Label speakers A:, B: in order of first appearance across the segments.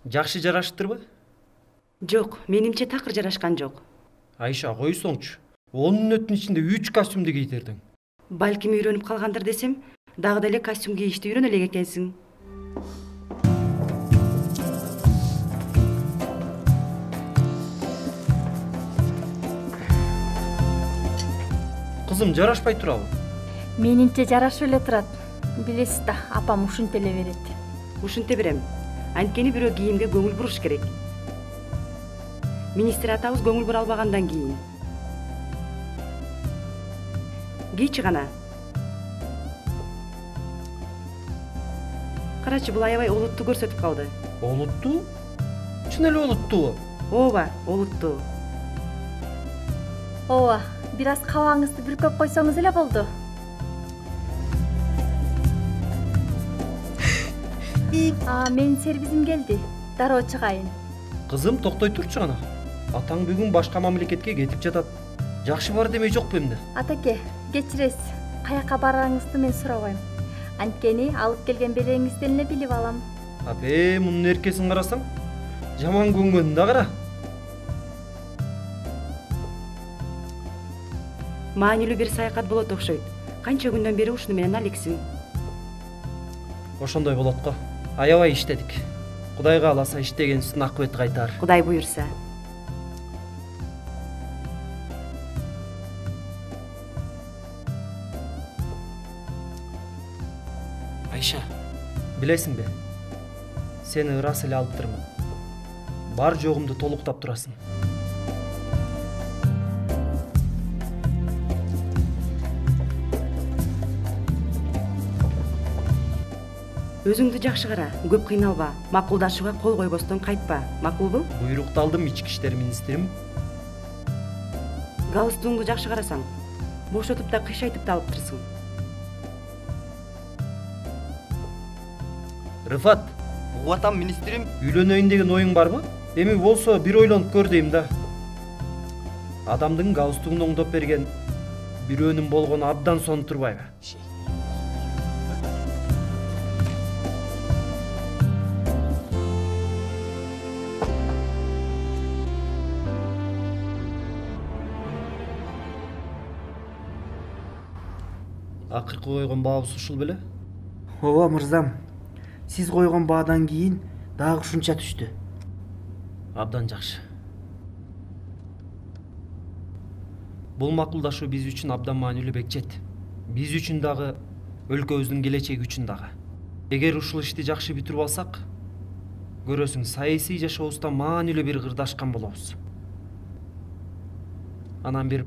A: Жакшы жараштырбы?
B: Жок, менимче такыр жарашкан жок.
A: Айша, койсоңчу. 10 мүнөттүн ичинде 3 костюмду кийдирдиң.
B: Балким үйрөнүп калгандыр десем, дагы деле костюм кийишти үйрөнө элек экенсиң.
A: Кызым, жарашпай турабы?
C: Менимче жарашып эле турат. Билесиз да, апам ушинте эле берет.
B: Ушинте берем. Анткени бирөө кийимге көңүл буруш керек. Министр атабыз көңүл бура албагандан кийин. Кийчи гана. Карачы, бул аябай олуттуу көрсөтүп калды.
A: Олуттуу? Чын эле олуттуу?
B: Ооба, олуттуу.
C: Ооба, бир аз кабагыңызды бүркөп койсоңуз эле болду. Менин сервисим келди. Дароо чыгайын.
A: Кызым, токтой турчу гана. Атаң бүгүн башка мамлекетке кетип жатат. Жакшы бар демей жокпу эмне?
C: Атаке, кечиресиз. Каяка барарыңызды мен сурабайм. Анткени алып келген белеңизден эле билип алам.
A: Апе, мунун эркесин карасаң, жаман көнгөнүн да кара.
B: Маанилүү бир саякат болот окшойт. Канча күндөн бери ушуну менен алексиң.
A: Ошондой болот го. Аябай иштедик. Кудай кааласа иштегенибиздин акыбети кайтар.
B: Кудай буйрса.
A: Айша, билесиңби? Сени ырас эле алыптырмын. Бар жогумду толуктап турасың.
B: Өзүңдү жакшы кара, көп кыйналба. Макулдашууга кол койбостон кайтпа. Макулбу?
A: Буйрукту алдым, ички иштер министрим.
B: Галстугуңду жакшы карасаң, бошотуп да кыйшайтып да алыптырсың.
A: Рыфат,
D: Угатам, министрим.
A: үйлөнөйүн деген оюң барбы? Эми болсо бир ойлонуп көр дейм да. Адамдын галстугун оңдоп берген бирөөнүн болгону абдан сонуп турбайбы? Акыркы койгон баабыз ушул беле?
E: Ооба, мырзам. Сиз койгон баадан кийин дагы ушунча түштү.
A: Абдан жакшы. Бул макулдашуу биз үчүн абдан маанилүү бекчет. Биз үчүн дагы, өлкөбүздүн келечеги үчүн дагы. Эгер ушул ишти жакшы бүтүрүп алсак, көрөсүң, саясий жашообузда маанилүү бир кырды ашкан болобуз. Анан бир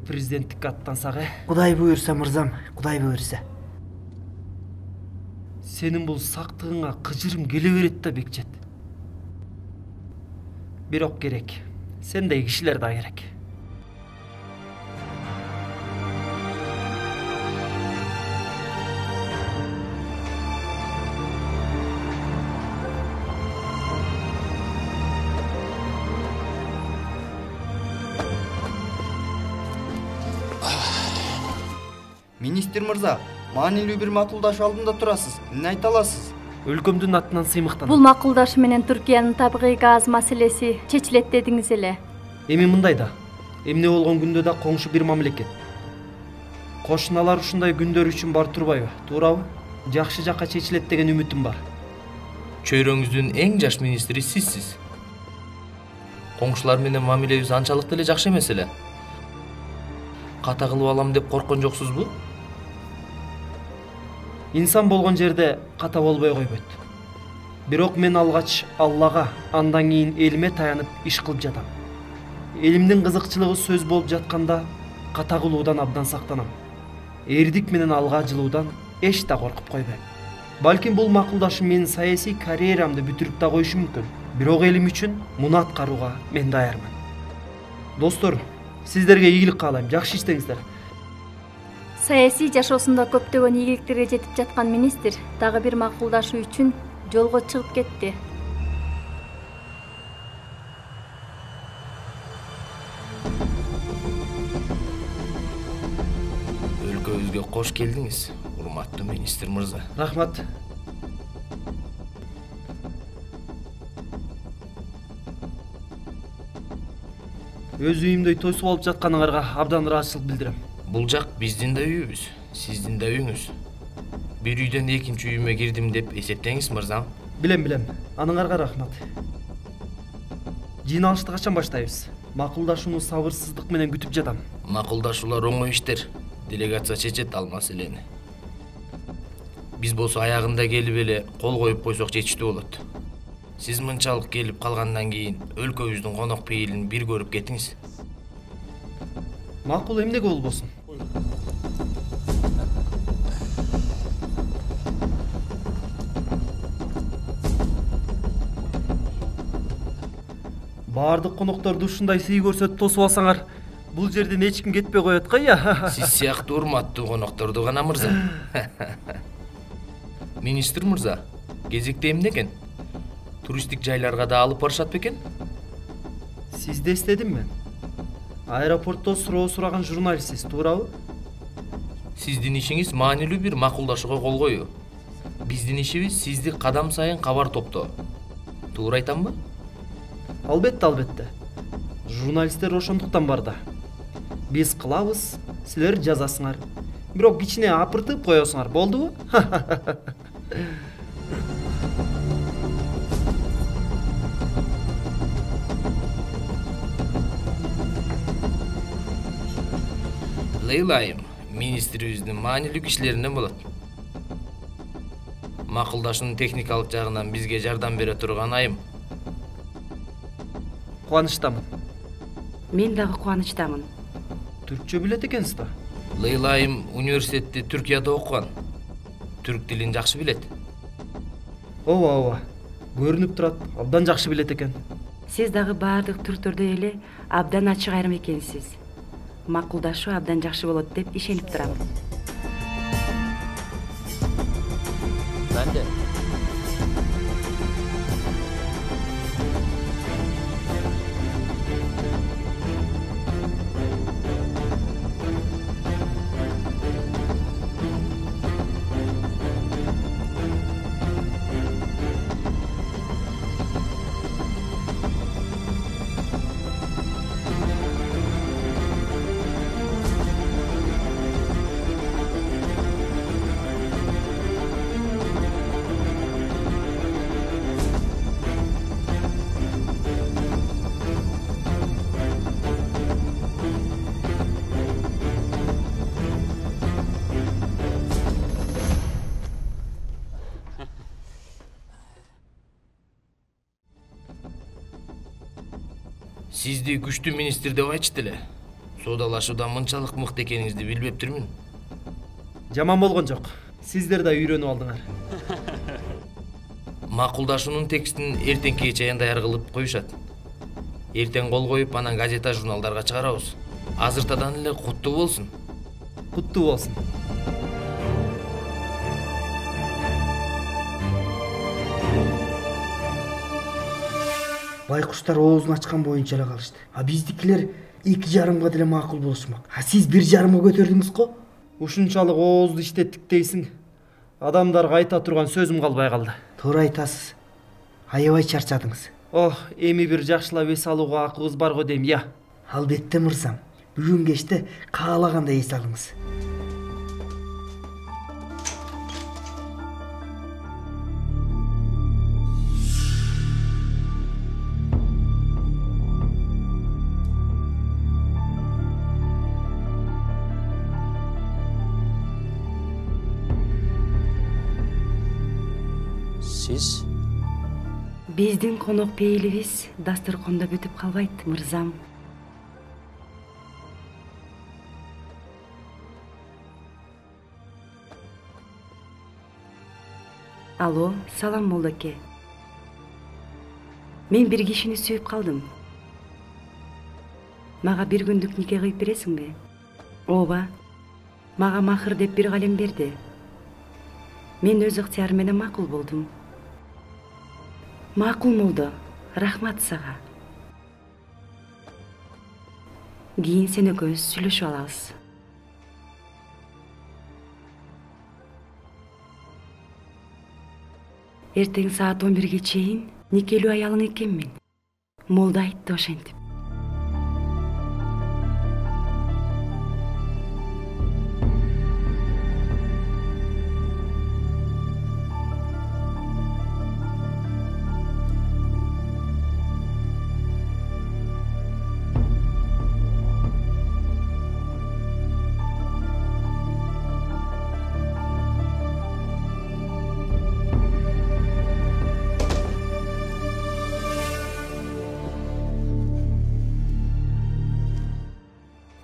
A: президенттикке аттансак,
E: Кудай буйрса, мырзам, Кудай буйрса.
A: Сенин бул сактыгыңа кыжырым келе берет да, бекчет. Бирок керек. Сендей кишилер да керек.
D: Министр мырза, маанилүү бир макулдашуу алдында турасыз. Эмне айта аласыз?
A: Өлкөмдүн атынан сыймыктанам.
C: Бул макулдашуу менен Түркиянын табигый газ маселеси чечилет дедиңиз эле.
A: Эми мындай да. Эмне болгон күндө да коңшу бир мамлекет. Кошуналар ушундай күндөр үчүн бар турбайбы? Туурабы? Жакшы жакка чечилет деген үмүтүм бар.
F: Чөйрөңүздүн эң жаш министри сизсиз. Коңшулар менен мамилебиз анчалык деле жакшы эмес эле. Ката кылып алам деп корккон жоксузбу?
A: Инсан болгон жерде ката болбой койбойт. Бирок мен алгач Аллага, андан кийин элиме таянып иш кылып жатам. Элимдин кызыкчылыгы сөз болуп жатканда ката кылуудан абдан сактанам. Эрдик менен алга жылуудан эч да коркуп койбойм. Балким бул макулдашуу менин саясий карьерамды бүтүрүп да коюшу мүмкүн. Бирок элим үчүн муну аткарууга мен даярмын. Достор, сиздерге ийгилик каалайм. Жакшы иштеңиздер.
C: Саясий жашоосунда көптөгөн ийгиликтерге жетип жаткан министр дагы бир макулдашуу үчүн жолго чыгып кетти.
F: Өлкөбүзгө кош келдиңиз, урматтуу министр мырза.
A: Рахмат. өз үйүмдөй тойсуп алып жатканыңарга абдан ыраазычылык билдирем.
F: Бул жак биздин да үйүбүз, сиздин да үйүңүз. Бир үйдөн экинчи үйүмө кирдим деп эсептеңиз, мырзам.
A: Билем. Аныңарга рахмат. Жыйналышты качан баштайбыз? Макулдашууну сабырсыздык менен күтүп жатам.
F: Макулдашуулар оңой иштер. Делегация чечет ал маселени. Биз болсо аягында келип эле кол коюп койсок жетиштүү болот. Сиз мынчалык келип калгандан кийин өлкөбүздүн конок пейилин бир көрүп кетиңиз.
A: Макул, эмнеге болбосун? Баардык конокторду ушундай сый көрсөтүп тосуп алсаңар, бул жерден эч ким кетпей коет го, я.
F: Сиз сыяктуу урматтуу конокторду гана, мырза. Министр мырза, кезекте эмне экен? Туристтик жайларга да алып барышат бекен?
A: Сизди эстедим мен. Аэропортто суроо сураган журналистсиз, туурабы?
F: Сиздин ишиңиз маанилүү бир макулдашууга кол коюу. Биздин ишибиз сизди кадам сайын кабар топтоо. Туура айтамбы?
A: Албетте. Журналисттер ошондуктан бар да. Биз кылабыз, силер жазасыңар. Бирок кичине апыртып коесуңар, болдубу?
F: Лейлайым, министрибиздин маанилүү кишилеринен болот. Макулдашуунун техникалык жагынан бизге жардам бере турган айым.
A: Кубанычтамын.
B: Мен дагы кубанычтамын.
A: Түркчө билет экенсиз да.
F: Лейлайым университетти Түркияда окуган. Түрк тилин жакшы билет.
A: Ооба. Көрүнүп турат, абдан жакшы билет экен.
B: Сиз дагы баардык түрктөрдөй эле абдан ачык айрым экенсиз. Макулдашуу абдан жакшы болот деп ишенип турам.
F: Ben de. Сизди күчтүү министр деп айтышты эле. Соодалашуудан мынчалык мыкты экениңизди билбептирмин.
A: Жаман болгон жок. Сиздер да үйрөнүп алдыңар.
F: Макулдашуунун текстин эртеңкиге чейин даяр кылып коюшат. Эртең кол коюп, анан газета, журналдарга чыгарабыз. Азыртадан эле куттуу болсун.
A: Куттуу болсун.
E: Байкуштар оозун ачкан боюнча эле калышты. А биздикилер 2,5 деле макул болушмак. А сиз 1,5 көтөрдүңүз го?
A: Ушунчалык оозду иштеттик дейсиң. Адамдарга айта турган сөзүм калбай калды.
E: Туура айтасыз. Аябай чарчадыңыз.
A: Эми бир жакшылап эс алууга акыбыз бар го дейм, я.
E: Албетте мырзам. Бүгүн кечте каалагандай эс алыңыз.
G: Siz?
B: Биздин конок пейилибиз дастыркондо бүтүп калбайт, мырзам. Алло, салам молдоке. Мен бир кишини сүйүп калдым. Мага бир күндүк нике кыйып бересиңби? Ооба. Мага махыр деп бир калем берди. Мен өз ыктыярым менен макул болдум. Макул молдо, рахмат сага. Кийин сен экөөбүз сүйлөшүп алабыз. Эртең саат 11ге чейин никелүү аялың экенмин. Молдо айтты ошентип.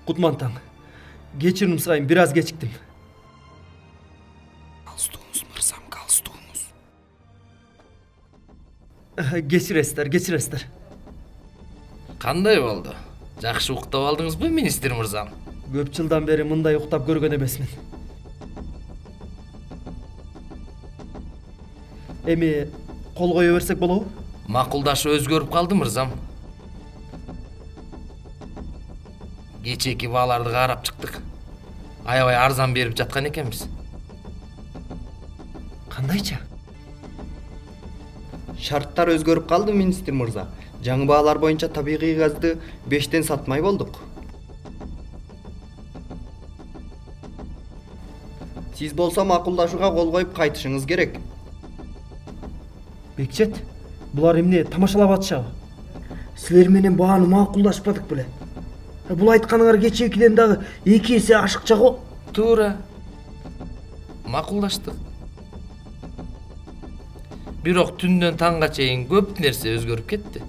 A: Кутман таң. Кечирим сурайм, бир аз кечиктим.
F: Галстугуңуз мырзам, галстугуңуз.
A: Кечиресиздер.
F: Кандай болду? Жакшы уктап алдыңызбы, министр мырзам?
A: Көп жылдан бери мындай уктап көргөн эмесмин. Эми кол кое берсек болобу?
F: Макулдашы өзгөрүп калды, мырзам. Кечээки бааларды карап чыктык. Аябай арзан берип жаткан экенбиз.
A: Кандайча?
D: Шарттар өзгөрүп калды, министр мырза. Жаңы баалар боюнча табигый газды 5тен сатмай болдук. Сиз болсо макулдашууга кол коюп кайтышыңыз керек.
A: Бекчет, булар эмне тамашалап атышабы?
E: Силер менен бааны макулдашпадык беле. Бул айтканыңар кечээкиден дагы 2 эсе ашыкча го.
F: Туура. Макулдаштык. Бирок түндөн таңга чейин көп нерсе өзгөрүп кетти.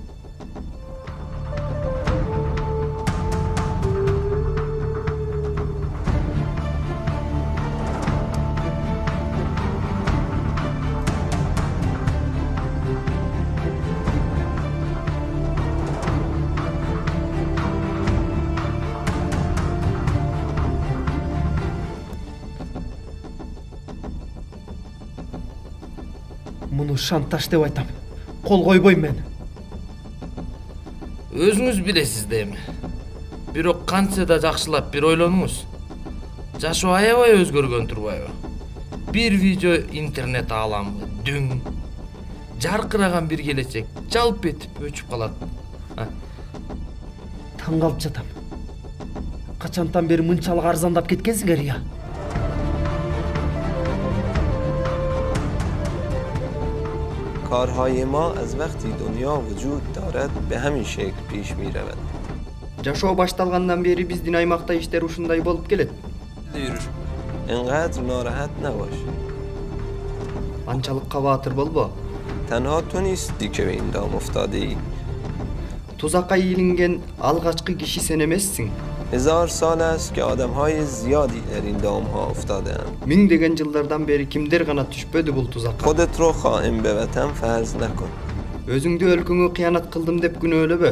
A: Муну шантаж деп айтам. Кол койбойм мен.
F: Өзүңүз билесиз да эми. Бирок кантсе да жакшылап бир ойлонуңуз. Жашоо аябай өзгөргөн турбайбы? Бир видео интернет ааламы дүң. Жаркыраган бир келечек жалп этип өчүп калат.
A: Таң калып жатам. Качантан бери мынчалык арзандап кеткенсиңер я?
G: کارهای ما از وقتی دنیا وجود دارد به همین شکل پیش می رود.
D: Жашоо башталгандан бери биздин аймакта иштер ушундай болуп келет.
G: انقدر ناراحت نباش.
D: Анчалык кабаатыр болбо.
G: تنها تو نیستی که به این دام افتاده ای.
D: Tuzakka ilingen algaçkı kişi sen emezsin.
G: 1000 سال است که آدمهای زیادی در این دام ها افتاده اند.
D: Ming degen yıllardan beri kimder gana düşpödü bul tuzakka.
G: خودت رو خائن به وطن فرض نکن.
D: Özüngde өлküңө kıyanat kıldım dep günöölöbö.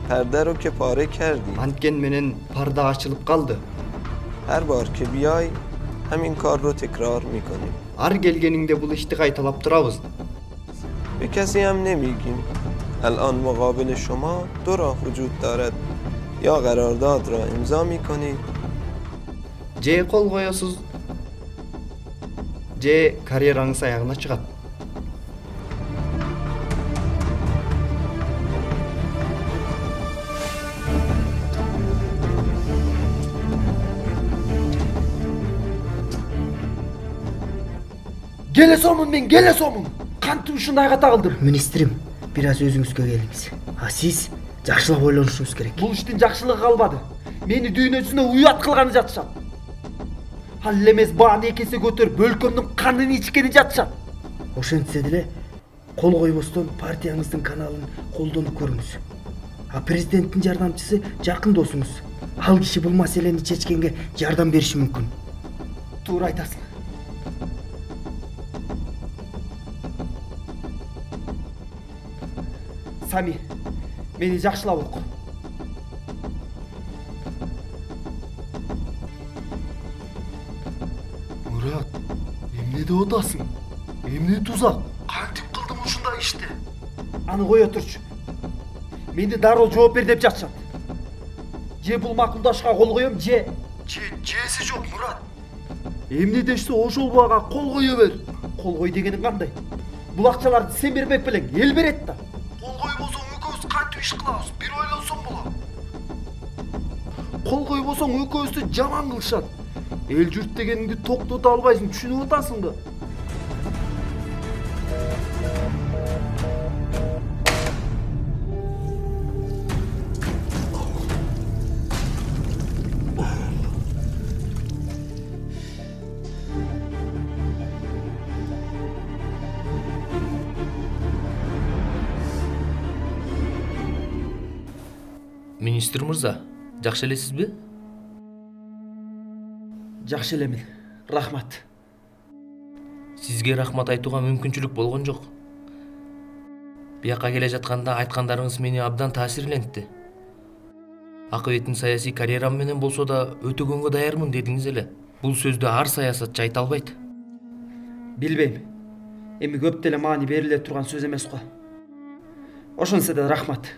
G: پرده رو که پاره کردی.
D: Antken menen parda açılıp kaldı.
G: هر بار که بیای همین کار رو تکرار میکنیم.
D: Ar gelgeninde bul işti kaytalap durabız.
G: به کسی هم نمیگیم. الان مقابل شما 2 راه وجود دارد. یا قرارداد را امضا میکنید
D: C kol koyasız. C karyeranız ayağına çıkat.
A: Gele somun men, gele somun. Kantip ушундайга тагылдым.
E: Министрим, biraz өзүңүзгө келиңиз. Сиз жакшылап ойлонушуңуз керек.
A: Бул иштин жакшылыгы калбады. Мени дүйнөсүнө уят кылганы жатышат. Ал эмес бааны экесе көтөрүп өлкөмдүн канын ичкени жатышат.
E: Ошентсе деле кол койбостон партияңыздын каналын колдонуп көрүңүз. Президенттин жардамчысы жакын досуңуз. Ал киши бул маселени чечкенге жардам бериши мүмкүн.
A: Туура айтасың. Сами, мени жакшылап ук. Мурат, эмне деп атасың? Эмне тузак? Кантип кылдым ушундай ишти? Аны кое турчу. Мени дароо жооп бер деп жатышат. Же бул макулдашка кол коем, жеси жок, Мурат. Эмне дешсе ошол бага кол кое бер. Кол кой дегениң кандай? Бул акчаларды сен бербек белең, эл берет да. Кол койбосоң экөөбүз кантип иш кылабыз? Бир ойлонсоң болот. Кол койбосоң экөөбүздү жаман кылышат. Эл журт дегениңди токтото албайсың, түшүнүп атасыңбы?
F: Министр мырза, Жакшы элесизби?
A: Жакшы элемин. Рахмат.
F: Сизге рахмат айтууга мүмкүнчүлүк болгон жок. Бияка келе жатканда айткандарыңыз мени абдан таасирлентти. Акыбеттин саясий карьерам менен болсо да өтөгөнгө даярмын дедиңиз эле. Бул сөздү ар саясатчы айта албайт.
A: Билбейм. Эми көп деле маани бериле турган сөз эмес го. Ошонсо да рахмат.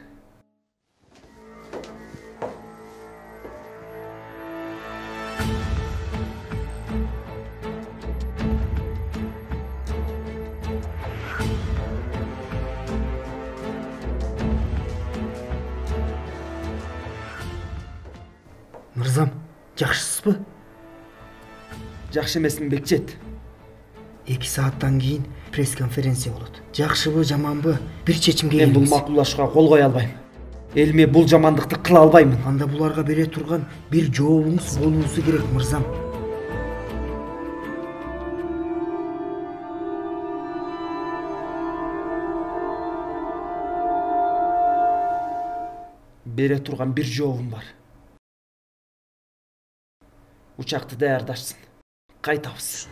E: Мырзам, жакшысызбы?
A: Жакшы эмесмин Бекчет.
E: 2 сааттан кийин пресс-конференция болот. Жакшыбы, жаманбы, бир чечимге
A: Мен бул
E: келебиз.
A: макулдашууга кол кое албайм. Элиме бул жамандыкты кыла албаймын.
E: Анда буларга бере турган бир жообуңуз болуусу керек, мырзам.
A: Бере турган бир жообум бар. Учакты даярдашсын. Кайтабыз.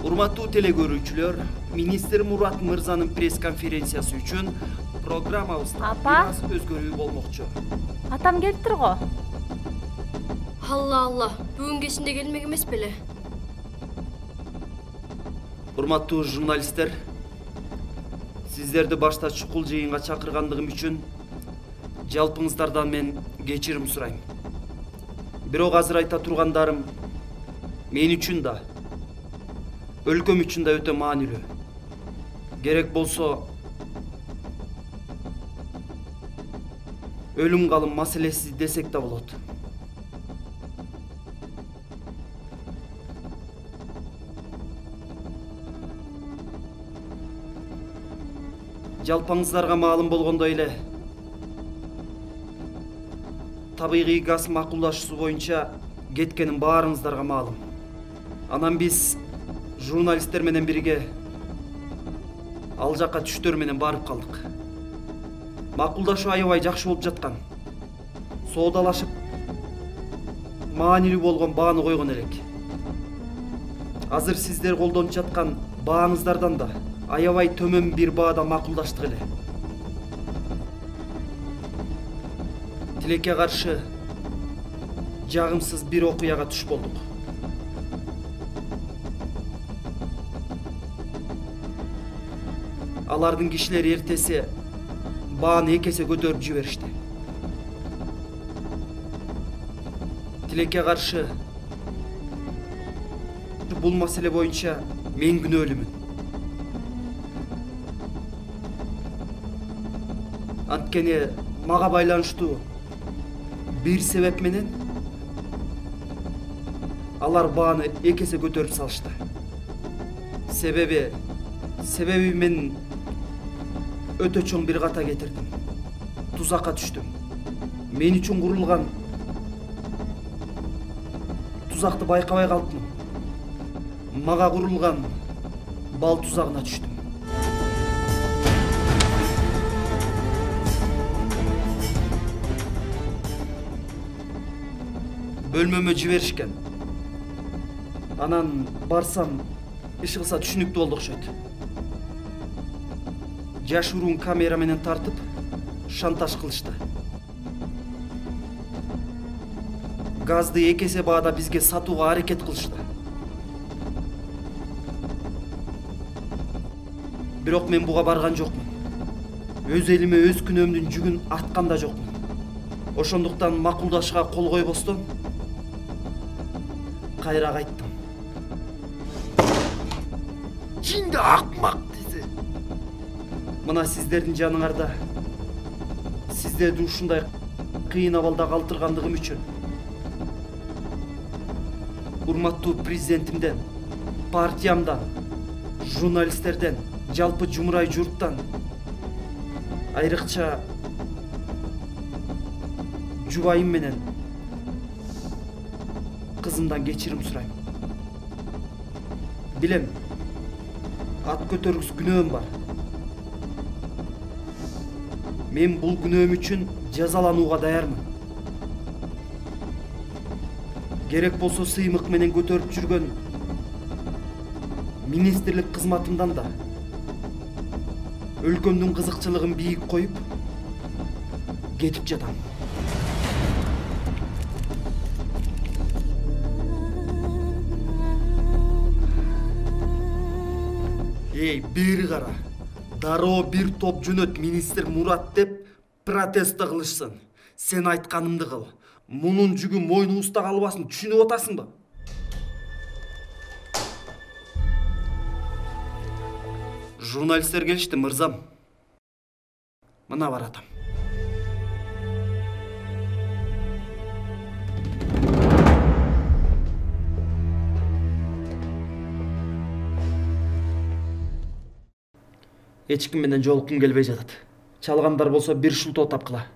A: Урматтуу телекөрүүчүлөр, министр Мурат мырзанын пресс-конференциясы үчүн программабызда
C: Апа?
A: бир аз өзгөрүү болмокчу.
C: Атам келиптир го.
H: Алла, бүгүн кечинде келмек эмес беле?
A: Урматтуу журналисттер, сиздерди башта чукул жыйынга чакыргандыгым үчүн жалпыңыздардан мен кечирим сурайм. Бирок азыр айта тургандарым мен үчүн да, өлкөм үчүн да өтө маанилүү. Керек болсо өлүм калым маселеси десек да болот. Жалпаңыздарга маалым болгондой эле табигый газ макулдашуусу боюнча кеткенин баарыңыздарга маалым. Анан биз журналисттер менен бирге ал жакка түштөр менен барып калдык. Макулдашуу аябай жакшы болуп жаткан. Соодалашып маанилүү болгон бааны койгон элек. Азыр сиздер колдонуп жаткан бааңыздардан да аябай төмөн бир баада макулдаштык эле. Тилекке каршы жагымсыз бир окуяга туш болдук. Алардын кишилери эртеси бааны 2 эсе көтөрүп жиберишти. Тилекке каршы бул маселе боюнча мен күнөөлүмүн. Анткени мага байланыштуу бир себеп менен алар бааны 2 эсе көтөрүп салышты. Себеби мен өтө чоң бир ката кетирдим. Тузакка түштүм. Мен үчүн курулган тузакты байкабай калыптмын. Мага курулган бал тузагына түштүм. Бөлмөмө жиберишкен. Анан барсам, иши кылса түшүнүктүү болду окшойт. Жашыруун камера менен тартып, шантаж кылышты. Газды 2 эсе баада бизге сатууга аракет кылышты. Бирок мен буга барган жокмун. Өз элиме өз күнөөмдүн жүгүн арткан да жокмун. Ошондуктан макулдашууга кол койбостон кайра кайттым. Чында акмак десе. Мына сиздердин жаныңарда сиздерди ушундай кыйын абалда калтыргандыгым үчүн урматтуу президентимден, партиямдан, журналисттерден, жалпы жумурай журттан айрыкча жубайым менен кызымдан кечирим сурайм. Билем, ат көтөргүс күнөөм бар. Мен бул күнөөм үчүн жазаланууга даярмын. Керек болсо сыймык менен көтөрүп жүргөн министрлик кызматымдан да өлкөмдүн кызыкчылыгын бийик коюп кетип жатам. Эй, бери кара. Дароо бир топ жөнөт министр Мурат деп протест кылышсын. Сен айтканымды кыл. Мунун жүгү мойнубузда калбасын, түшүнүп атасыңбы? Журналисттер келишти, мырзам. Мына баратам. Эч ким менен жолуккум келбей жатат. Чалгандар болсо бир шултоо тапкыла.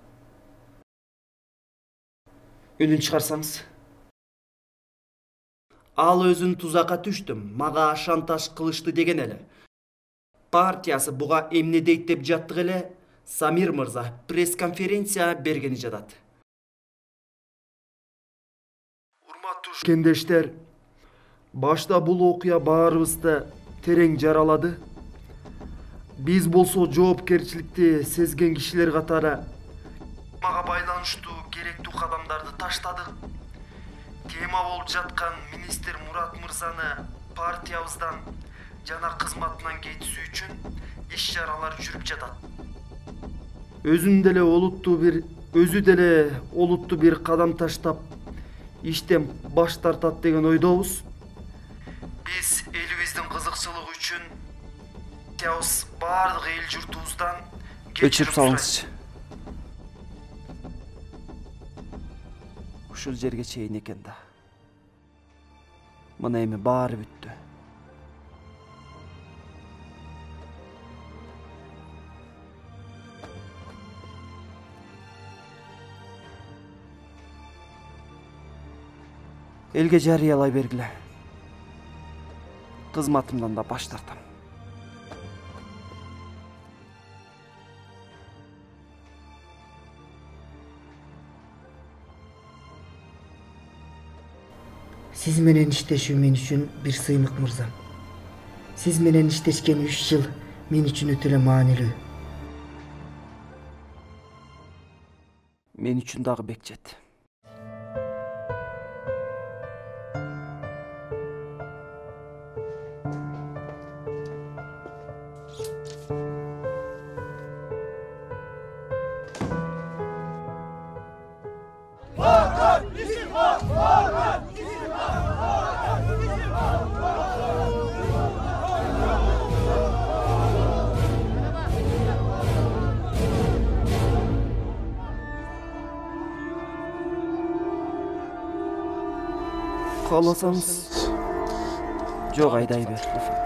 A: Үнүн чыгарсаңыз. Ал өзүн тузакка түштүм, мага шантаж кылышты деген эле. Партиясы буга эмне дейт деп жаттык эле Самир мырза пресс-конференция бергени жатат. Урматтуу кендештер, башта бул окуя баарыбызды терең жаралады. Биз болсо жоопкерчиликти сезген кишилер катары мага байланыштуу керектүү кадамдарды таштадык. Тема болуп жаткан министр Мурат мырзаны партиябыздан жана кызматынан кетүүсү үчүн иш-чаралар жүрүп жатат. Өзү деле олуттуу бир кадам таштап, иштен баш тартат деген ойдобуз. Биз элибиздин кызыкчылыгы үчүн бардык эл журтубуздан кечирим салыңызчы. Ушул жерге чейин экен да. Мына эми баары бүттү. Элге жарыялай бергиле. Кызматымдан да баш тартам.
E: Сиз менен иштешүү мен үчүн бир сыймык, мырзам. Сиз менен иштешкен 3 жыл мен үчүн өтө эле маанилүү.
A: Мен үчүн дагы бекчет. Kalасаңыз, жоқ айдай бер, Рифат.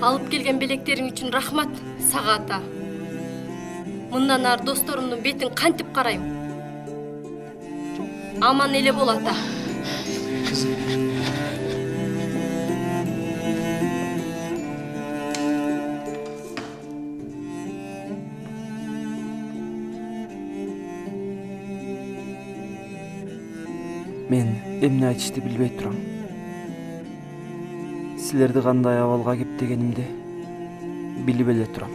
H: Алып келген белектериң үчүн рахмат сага ата. Мындан ары досторумдун бетин кантип карайм? Аман эле бол ата.
A: Мен эмне айтышты билбей турам. Силерди кандай абалга кептегенимди билип эле турам.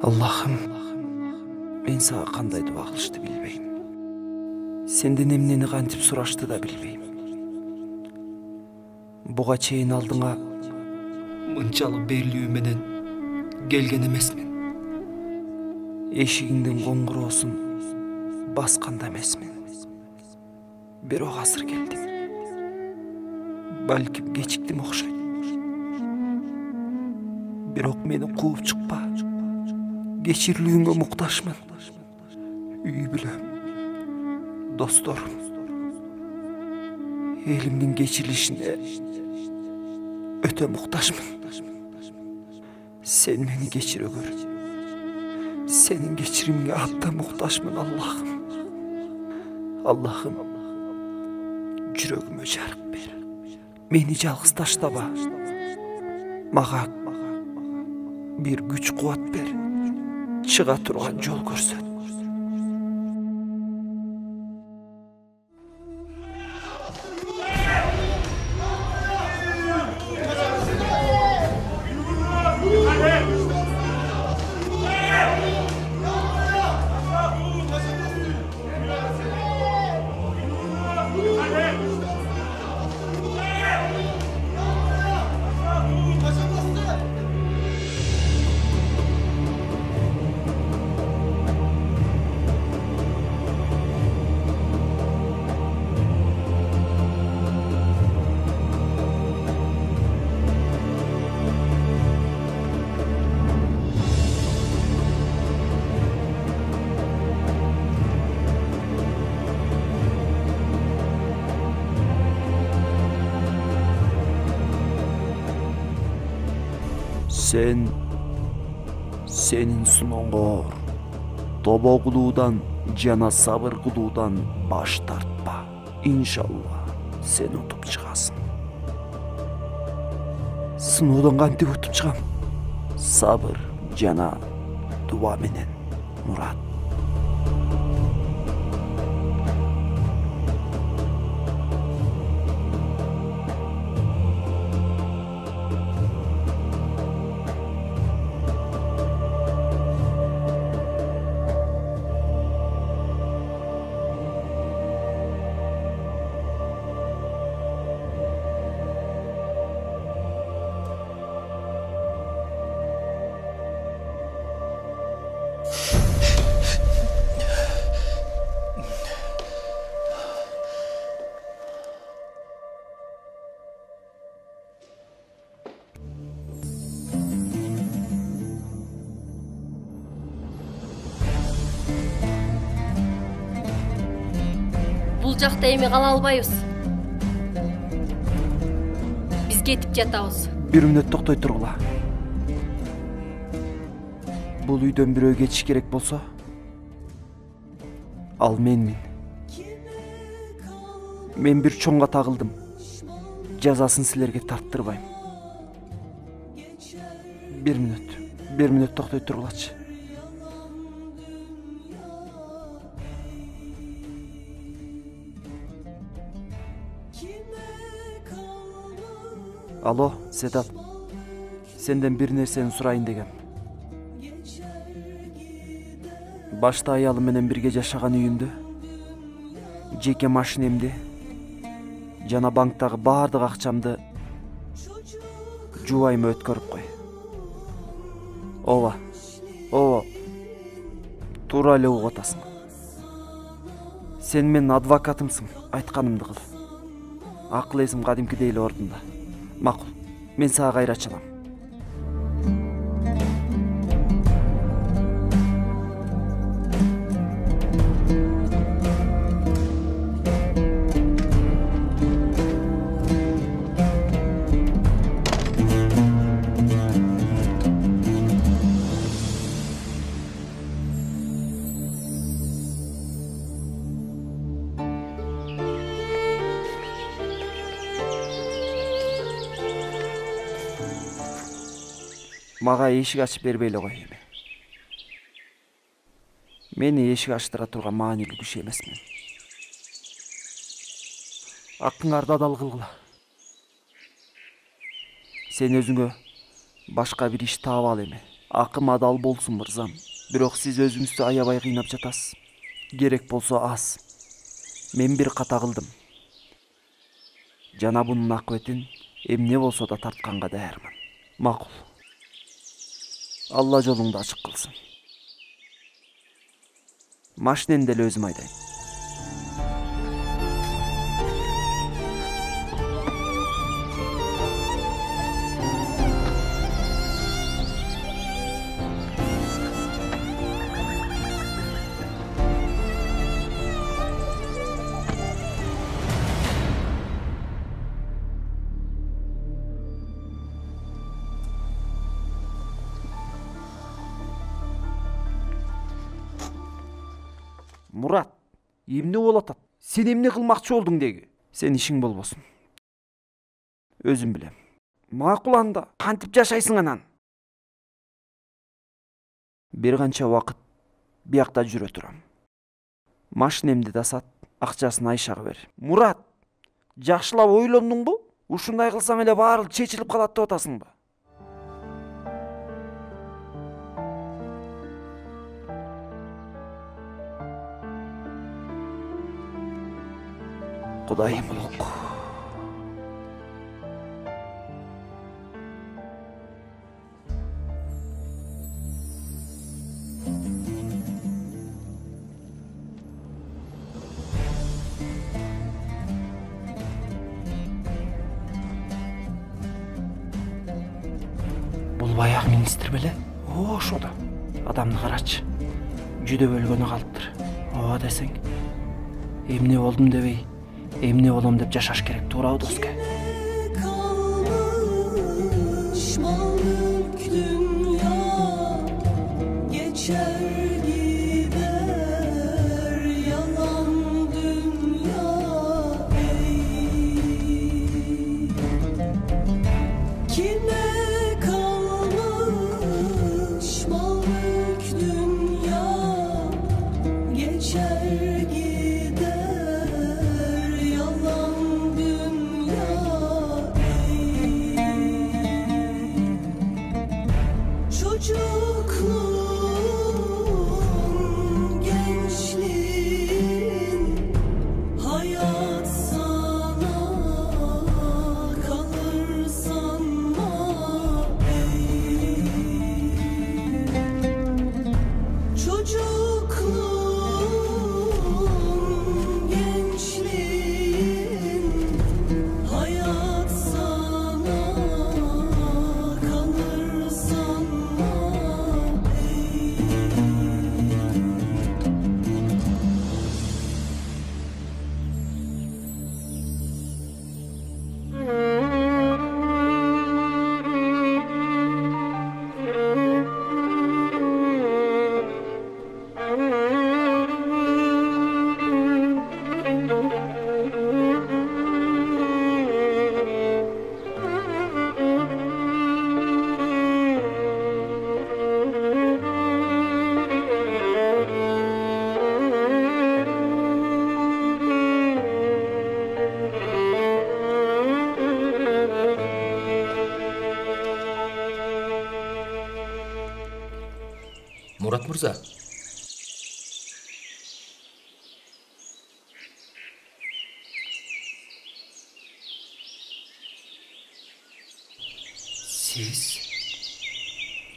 A: Аллахым, мен сага кандай дуба кылышты билбейм. Сенден эмнени кантип сурашты да билбейм. Буга чейин алдыңа мынчалык берилүү менен келген эмесмин. Эшигиңдин коңгуроосун баскан да эмесмин. Бирок азыр келдим. Балким кечиктим окшойт. Бирок мени кууп чыкпа. Geçirliğime muhtaçmın. Üyü bilem. Dostlarım. Elimden geçirilişine öte muhtaçmın. Sen beni geçire gör. Senin geçirimine hatta muhtaçmın Allah'ım. Allah'ım. Yüreğime jarık ber. Beni жалгыз таштаба. Maga bir güç kuvvet ber. Çığa turgan yol görsöt. Senin sunongor tobo kılууdan жана sabır kılууdan baş tartpa. İnşallah sen utup çıkasın. Sınoodan kantип utup çıkam? Sabır жана дуа менен Мурат.
H: жакта эми кала албайбыз. Биз кетип жатабыз.
A: Бир мүнөт токтой тургула. Бул үйдөн бирөө кетиш керек болсо, ал менмин. Мен бир чоңго тагылдым. Жазасын силерге тарттырбайм. Бир мүнөт токтой тургулачы. Алло, Седат. Сенден бир нерсени сурайын дегем. Башта аялым менен бирге жашаган үйүмдө, жеке машинемди жана банктагы баардык акчамды жубайыма өткөрүп кой. Ооба. Туура эле угуп атасың. Сен менин адвокатымсың, айтканымды кыл. Акыл эсим кадимкидей эле ордунда. Макул, мен сага кайра ачалам. Мага эшик ачып бербей эле кой эми. Мени эшик ачтыра турган маанилүү киши эмесмин. Акыңарды адал кылгыла. Сен өзүңө башка бир иш таап ал эми. Акым адал болсун мырзам. Бирок сиз өзүңүздү аябай кыйнап жатасыз. Керек болсо аз. Мен бир ката кылдым. Жана бунун акыбетин эмне болсо да тартканга даярмын. Макул. Алла жолуңду ачык кылсын. Машинени деле өзүм айдайм. Мурат, эмне болуп атат? Сен эмне кылмакчы болдуң деги? Сен ишиң болбосун. Өзүм билем. Макул анда, кантип жашайсың анан? Бир канча убакыт биякта жүрө турам. Машинемди да сат, акчасын Айшага бер. Мурат, жакшылап ойлондуңбу? Ушундай кылсам эле баары чечилип калат деп атасыңбы? Кудайым улук. Бул баягы министр беле? Ошо да. Адамды карачы. Жүдөп өлгөнү калыптыр. Ооба десең. Эмне болдум дебей, эмне болом деп жашаш керек, туурабы доске?
I: Geçer gider yalan dünya.
F: Мурат мырза. Сиз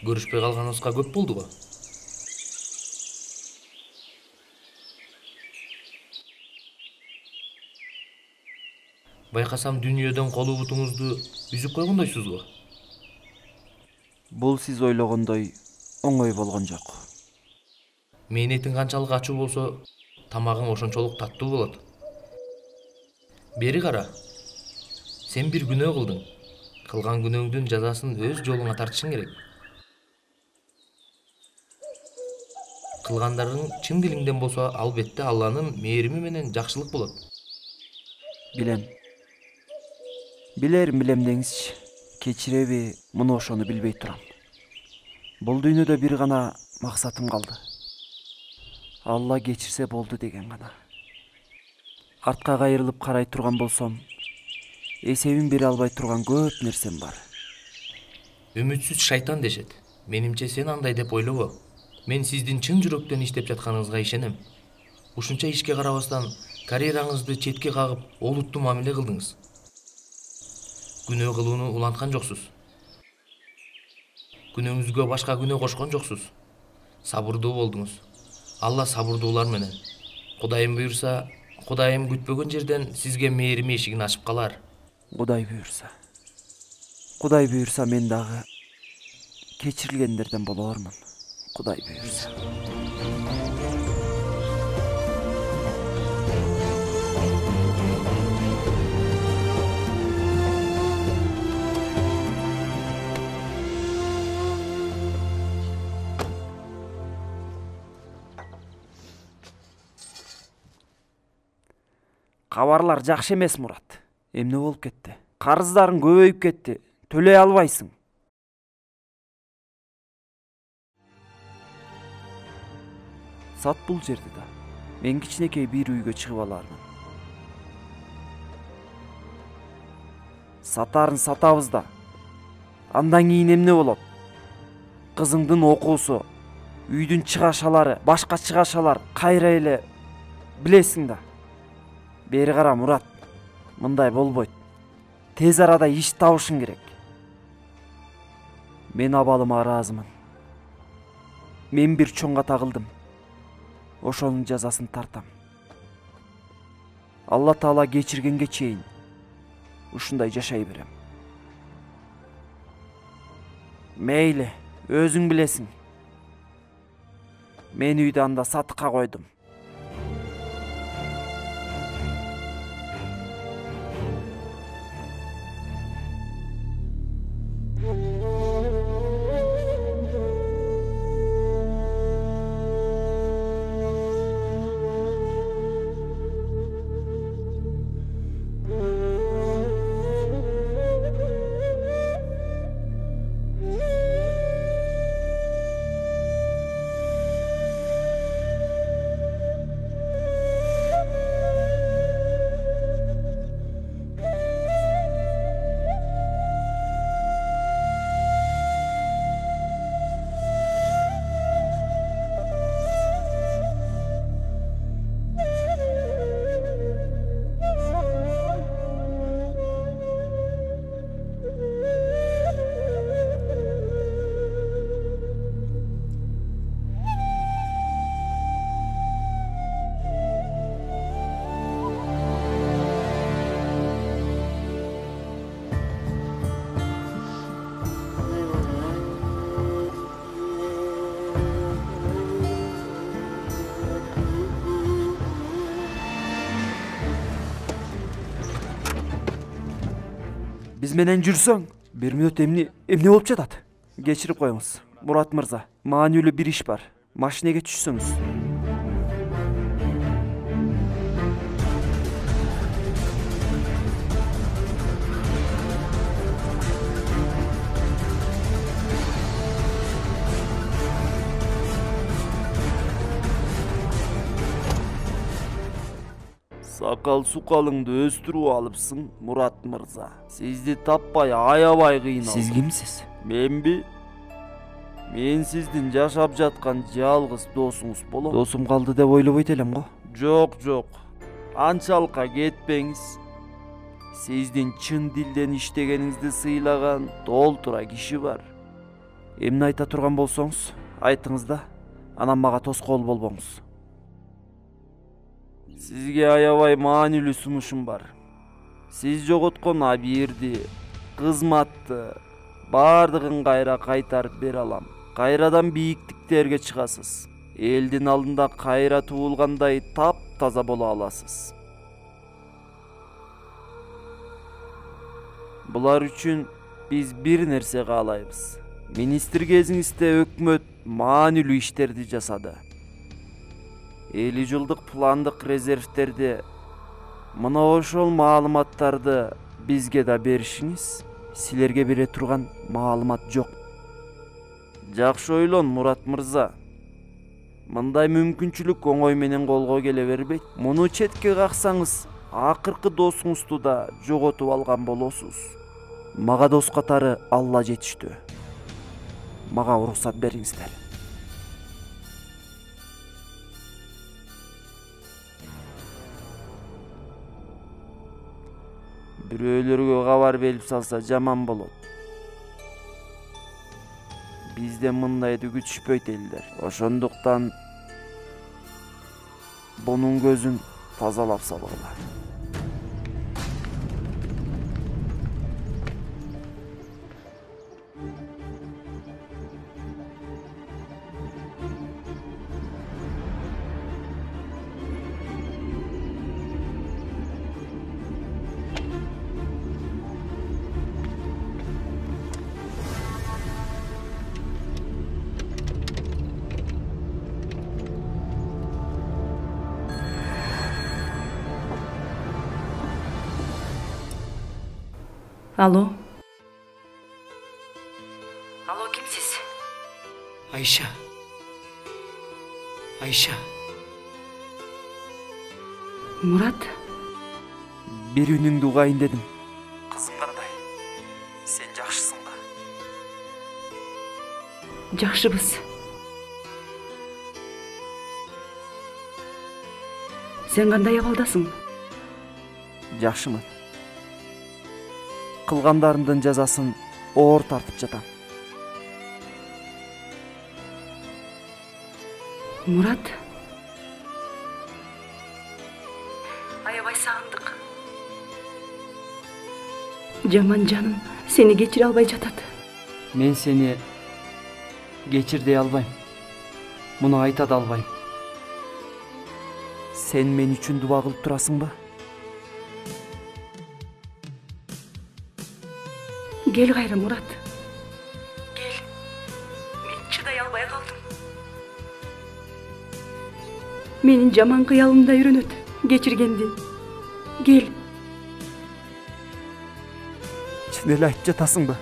F: көрүшпөй калганыбызга көп болду го. Байкасам дүйнөдөн колу бутуңузду үзүп койгондойсуз го.
A: Бул сиз ойлогондой оңой болгон жок.
F: Мээнетиң канчалык ачуу болсо, тамагың ошончолук таттуу болот. Бери кара. Сен бир күнөө кылдың. Кылган күнөөңдүн жазасын өз жолуңа тартышың керек. Кылгандарың чын дилиңден болсо, албетте Алланын мээрими менен жакшылык болот.
A: Билем. Билем деңизчи. Кечиреби, муну ошону билбей турам. Бул дүйнөдө бир гана максатым калды. Алла кечирсе болду деген гана. Артка кайрылып карай турган болсом, эсебин бере албай турган көп нерсем бар.
F: Үмүтсүз шайтан дешет. Менимче сен андай деп ойлобо. Мен сиздин чын жүрөктөн иштеп жатканыңызга ишенем. Ушунча ишке карабастан карьераңызды четке кагып, олуттуу мамиле кылдыңыз. Күнөө кылууну уланткан жоксуз. Күнөөңүзгө башка күнөө кошкон жоксуз. Сабырдуу болдуңуз. Алла сабырдуулар менен. Кудайым буйрса, Кудайым күтпөгөн жерден сизге мээрими эшигин ачып калар.
A: Кудай буйрса. Кудай буйрса мен дагы кечирилгендерден болормун. Кудай буйрса. Кабарлар жакшы эмес, Мурат. Эмне болуп кетти? Карыздарың көбөйүп кетти. Төлөй албайсың. Сат бул жерди да. Мен кичинекей бир үйгө чыгып алармын. Сатарын сатабыз да. Андан кийин эмне болот? Кызыңдын окуусу, үйдүн чыгашалары, башка чыгашалар кайра эле билесиң да. Бери кара, Мурат. Мындай болбойт. Тез арада иш табышың керек. Мен абалыма ыраазымын. Мен бир чоңга тагылдым. Ошонун жазасын тартам. Алла Таала кечиргенге чейин ушундай жашай берем. Мейли, өзүң билесиң. Мен үйдү анда сатыкка койдум. Биз менен жүрсөң, бир мүнөт эмне болуп жатат? Кечирип коюңуз. Мурат мырза, маанилүү бир иш бар. Машинеге түшсөңүз. Сакал сукалыңды өстүрүп алыпсың, Мурат мырза. Сизди таппай аябай кыйналдым. Сиз кимсиз? Менби? Мен сиздин жашап жаткан жалгыз досуңуз болом. Досум калды деп ойлобойт элем го. Жок. Анчалыкка кетпеңиз. Сиздин чын дилден иштегениңизди сыйлаган толтура киши бар. Эмне айта турган болсоңуз, айтыңыз да, анан мага тоскоол болбоңуз. Сизге аябай маанилүү сунушум бар. Сиз жоготкон абийирди, кызматты бардыгын кайра кайтарып бере алам. Кайрадан бийиктиктерге чыгасыз. Элдин алдында кайра туулгандай таптаза боло аласыз. Булар үчүн биз бир нерсе каалайбыз. Министр кезиңизде өкмөт маанилүү иштерди жасады. 50 жылдык пландык резервтерди, мына ошол маалыматтарды бизге да беришиңиз. Силерге бере турган маалымат жок. Жакшы ойлон, Мурат мырза. Мындай мүмкүнчүлүк оңой менен колго келе бербейт. Муну четке каксаңыз, акыркы досуңузду да жоготуп алган болосуз. Мага дос катары Алла жетиштүү. Мага уруксат бериңиздер. Бирөөлөргө кабар берип салса жаман болот. Бизде мындайды күтүшпөйт элдер. Ошондуктан бунун көзүн тазалап салгыла.
B: Алло, кимсиз?
A: Айша.
B: Мурат,
A: Бир үнүңдү угайын дедим. Кызым кандай? Сен жакшысың ба?
B: жакшыбыз. Сен кандай абалдасың?
A: Жакшымын. Кылгандарымдын жазасын оор тартып жатам.
B: Мурат, аябай сагындык. Жаман жаным сени кечире албай жатат.
A: Мен сени кечирдей албайм. Муну айта да албайм. Сен мен үчүн дуба кылып турасың ба?
B: Кел кайра, Мурат. Кел. Мен чыдай албай калдым. Менин жаман кыялымда үйрөнөт кечиргенди. Кел.
A: Чын эле айтып жатасың ба?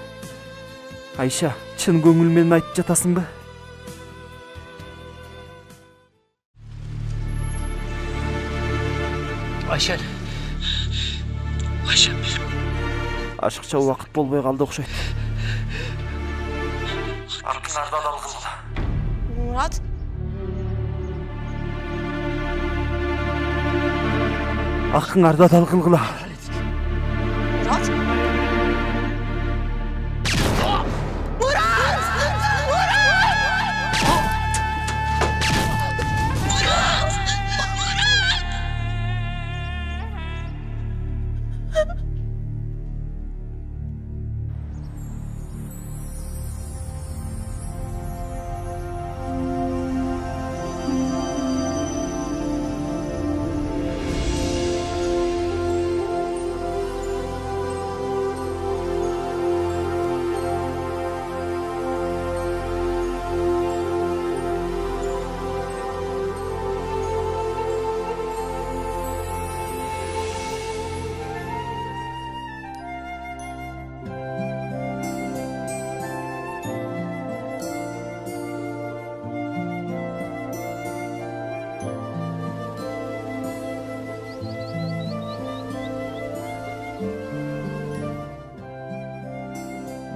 A: Айша, чын көңүл менен айтып жатасың ба?
F: Айша.
A: Ашыкча убакыт болбой калды окшойт. Артыңарда дал кылгыла.
I: Мурат,
A: Акыңарда дал кылгыла.
I: Мурат.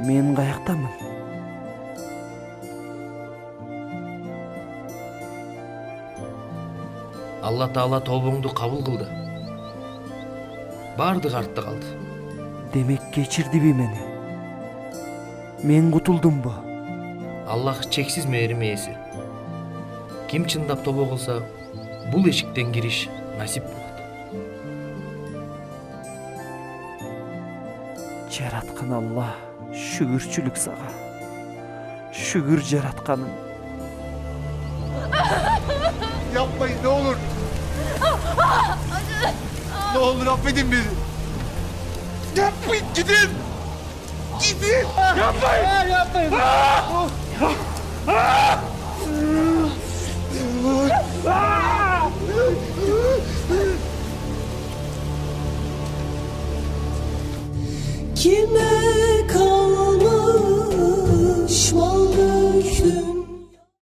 A: Мен каяктамын?
F: Алла Таала тобоңду кабыл кылды. Бардык артта калды.
A: Демек кечирдиби мени? Мен кутулдумбу?
F: Аллах чексиз мээрим ээси. Ким чындап тобо кылса, бул эшиктен кириш насип болот.
A: Жараткан Алла, шүгүрчүлүк сага. Şükür Жаратканым.
J: Yapmayın ne olur. Ne olur affedin bizi. Yapmayın gidin. Gidin. Yapmayın. Yapmayın.
K: Kime